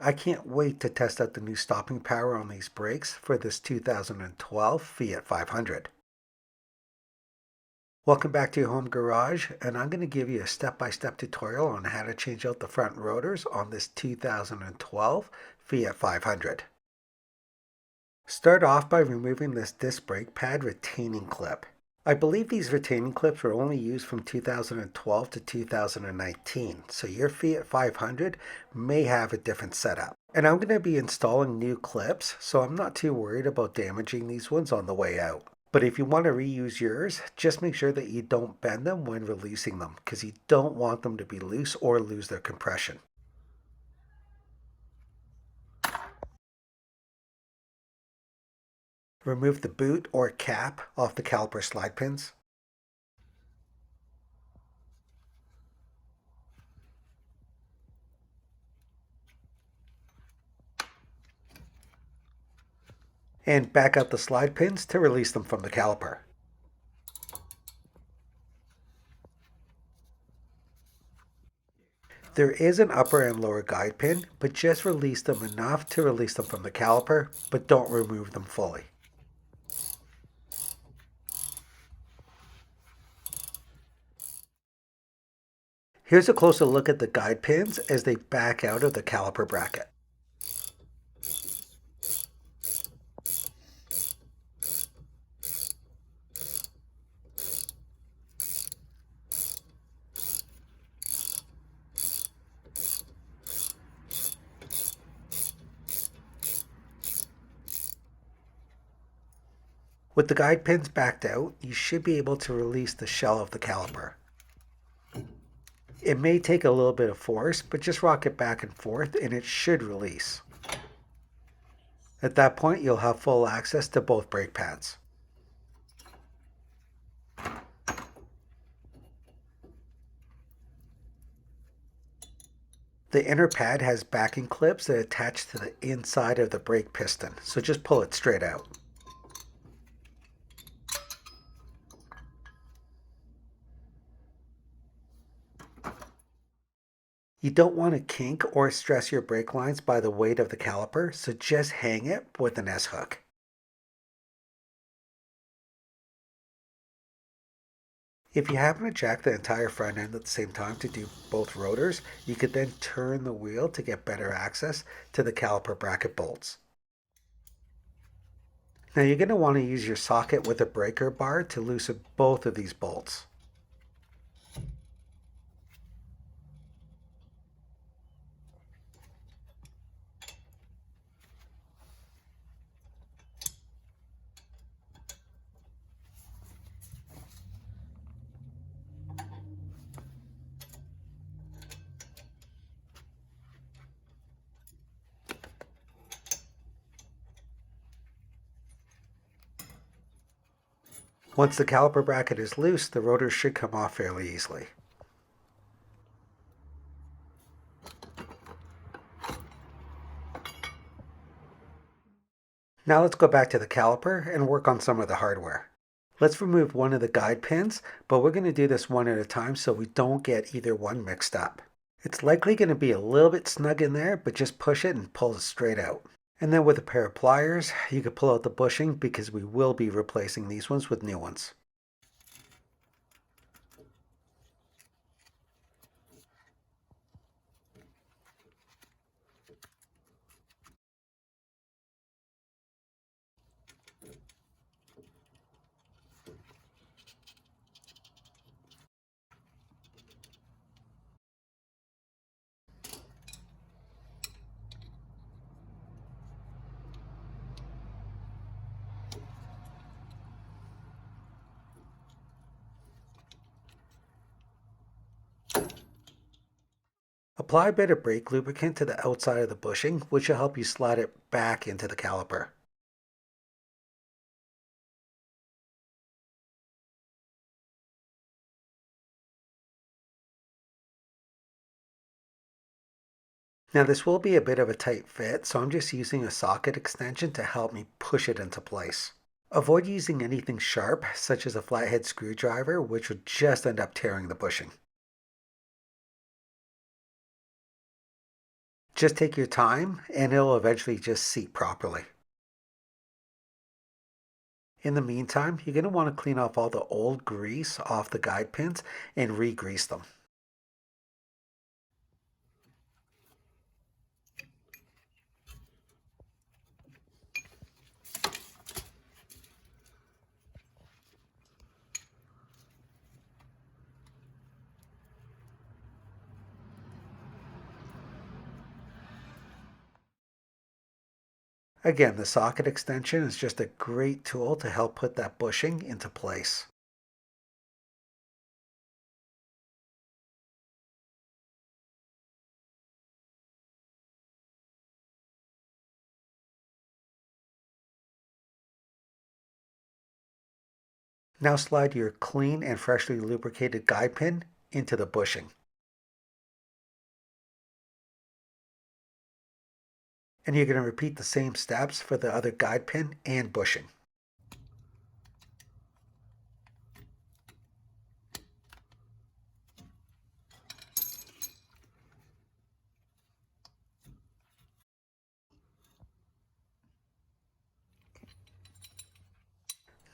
I can't wait to test out the new stopping power on these brakes for this 2012 Fiat 500. Welcome back to your home garage, and I'm going to give you a step-by-step tutorial on how to change out the front rotors on this 2012 Fiat 500. Start off by removing this disc brake pad retaining clip. I believe these retaining clips were only used from 2012 to 2019, so your Fiat 500 may have a different setup. And I'm going to be installing new clips, so I'm not too worried about damaging these ones on the way out. But if you want to reuse yours, just make sure that you don't bend them when releasing them, because you don't want them to be loose or lose their compression. Remove the boot or cap off the caliper slide pins. And back out the slide pins to release them from the caliper. There is an upper and lower guide pin, but just release them enough to release them from the caliper, but don't remove them fully. Here's a closer look at the guide pins as they back out of the caliper bracket. With the guide pins backed out, you should be able to release the shell of the caliper. It may take a little bit of force, but just rock it back and forth and it should release. At that point, you'll have full access to both brake pads. The inner pad has backing clips that attach to the inside of the brake piston, so just pull it straight out. You don't want to kink or stress your brake lines by the weight of the caliper, so just hang it with an S-hook. If you happen to jack the entire front end at the same time to do both rotors, you could then turn the wheel to get better access to the caliper bracket bolts. Now you're going to want to use your socket with a breaker bar to loosen both of these bolts. Once the caliper bracket is loose, the rotors should come off fairly easily. Now let's go back to the caliper and work on some of the hardware. Let's remove one of the guide pins, but we're going to do this one at a time so we don't get either one mixed up. It's likely going to be a little bit snug in there, but just push it and pull it straight out. And then with a pair of pliers, you can pull out the bushing because we will be replacing these ones with new ones. Apply a bit of brake lubricant to the outside of the bushing, which will help you slide it back into the caliper. Now this will be a bit of a tight fit, so I'm just using a socket extension to help me push it into place. Avoid using anything sharp, such as a flathead screwdriver, which would just end up tearing the bushing. Just take your time and it'll eventually just seat properly. In the meantime, you're going to want to clean off all the old grease off the guide pins and re-grease them. Again, the socket extension is just a great tool to help put that bushing into place. Now slide your clean and freshly lubricated guide pin into the bushing. And you're going to repeat the same steps for the other guide pin and bushing.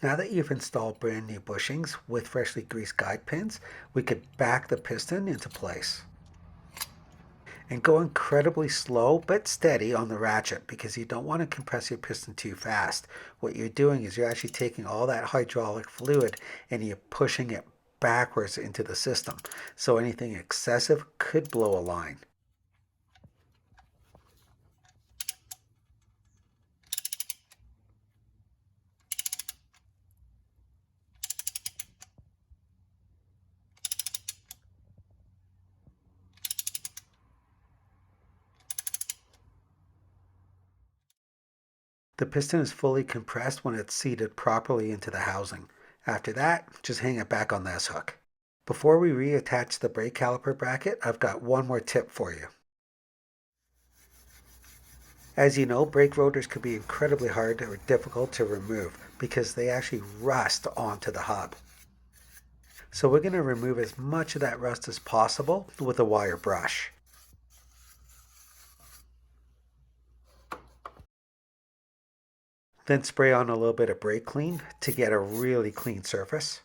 Now that you've installed brand new bushings with freshly greased guide pins, we could back the piston into place. And go incredibly slow but steady on the ratchet because you don't want to compress your piston too fast. What you're doing is you're actually taking all that hydraulic fluid and you're pushing it backwards into the system. So anything excessive could blow a line. The piston is fully compressed when it's seated properly into the housing. After that, just hang it back on this hook. Before we reattach the brake caliper bracket, I've got one more tip for you. As you know, brake rotors could be incredibly hard or difficult to remove because they actually rust onto the hub. So we're going to remove as much of that rust as possible with a wire brush. Then spray on a little bit of brake clean to get a really clean surface.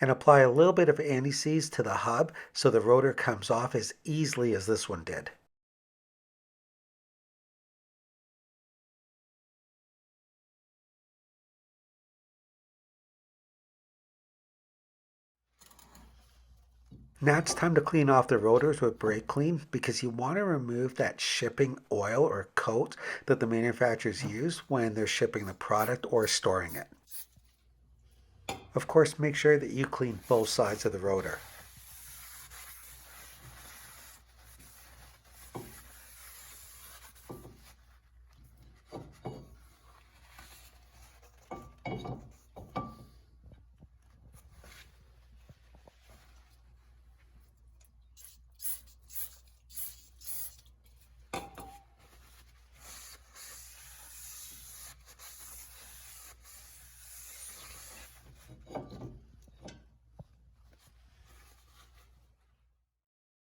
And apply a little bit of anti-seize to the hub so the rotor comes off as easily as this one did. Now it's time to clean off the rotors with brake clean because you want to remove that shipping oil or coat that the manufacturers use when they're shipping the product or storing it. Of course, make sure that you clean both sides of the rotor.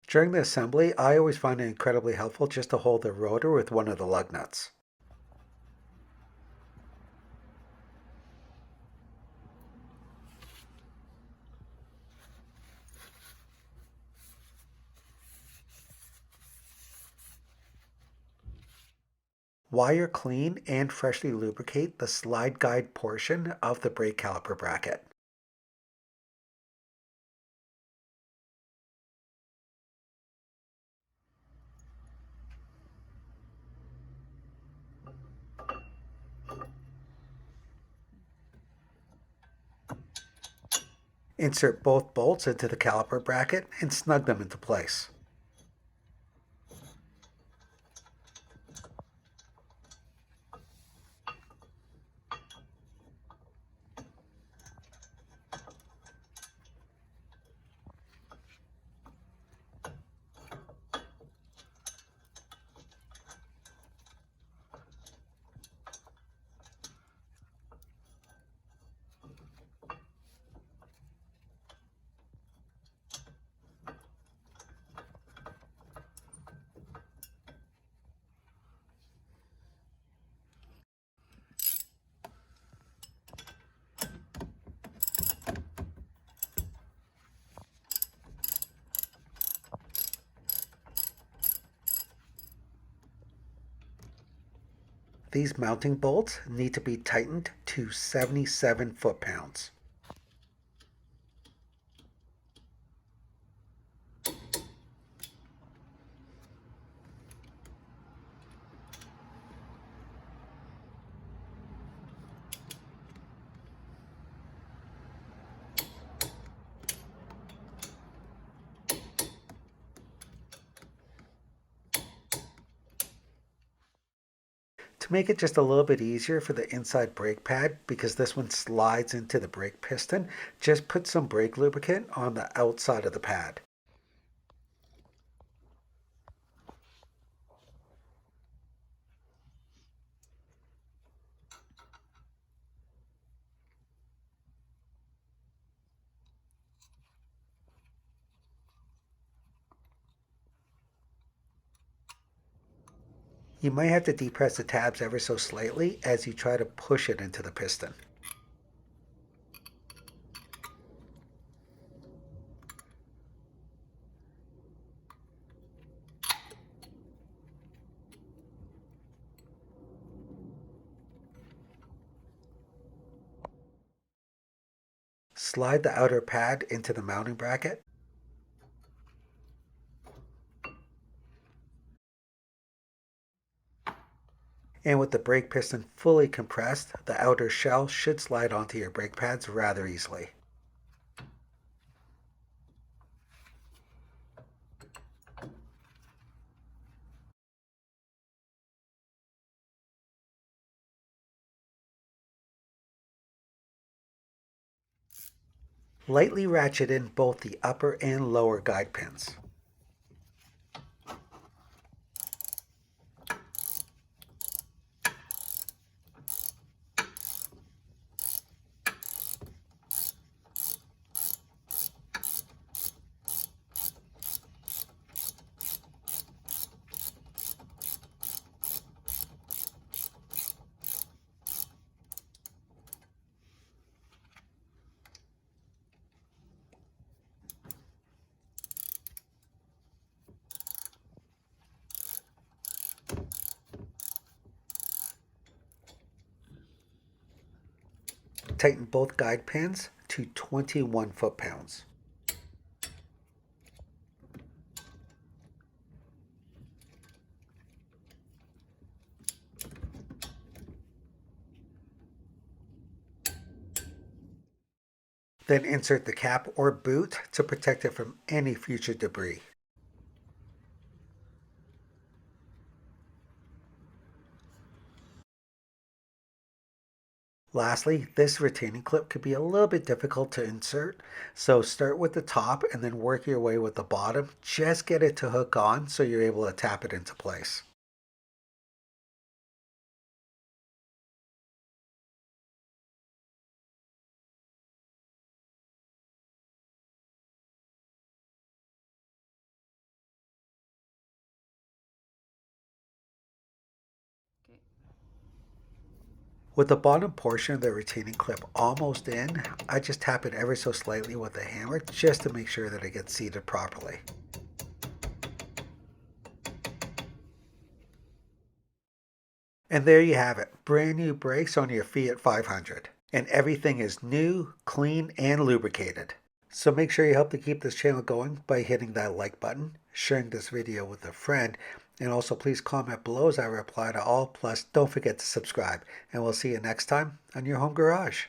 During the assembly, I always find it incredibly helpful just to hold the rotor with one of the lug nuts. Wire clean and freshly lubricate the slide guide portion of the brake caliper bracket. Insert both bolts into the caliper bracket and snug them into place. These mounting bolts need to be tightened to 77 foot-pounds. To make it just a little bit easier for the inside brake pad, because this one slides into the brake piston, just put some brake lubricant on the outside of the pad. You might have to depress the tabs ever so slightly as you try to push it into the piston. Slide the outer pad into the mounting bracket. And with the brake piston fully compressed, the outer shell should slide onto your brake pads rather easily. Lightly ratchet in both the upper and lower guide pins. Tighten both guide pins to 21 foot-pounds. Then insert the cap or boot to protect it from any future debris. Lastly, this retaining clip could be a little bit difficult to insert, so start with the top and then work your way with the bottom. Just get it to hook on so you're able to tap it into place. With the bottom portion of the retaining clip almost in, I just tap it ever so slightly with a hammer just to make sure that it gets seated properly. And there you have it, brand new brakes on your Fiat 500. And everything is new, clean, and lubricated. So make sure you help to keep this channel going by hitting that like button, sharing this video with a friend, and also please comment below as I reply to all. Plus, don't forget to subscribe. And we'll see you next time on your home garage.